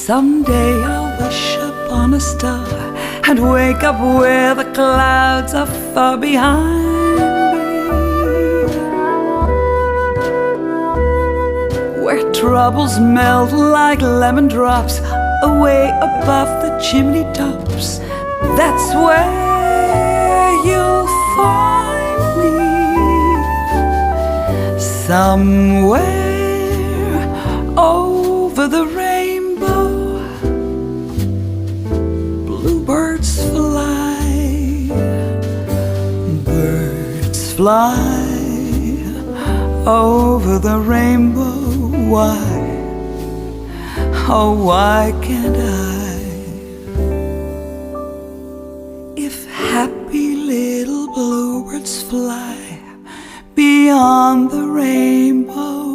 Someday I'll wish upon a star and wake up where the clouds are far behind me, where troubles melt like lemon drops away above the chimney tops. That's where you'll find me, somewhere over the rainbow. Bluebirds fly, birds fly over the rainbow. Why, oh why can't I? If happy little bluebirds fly beyond the rainbow,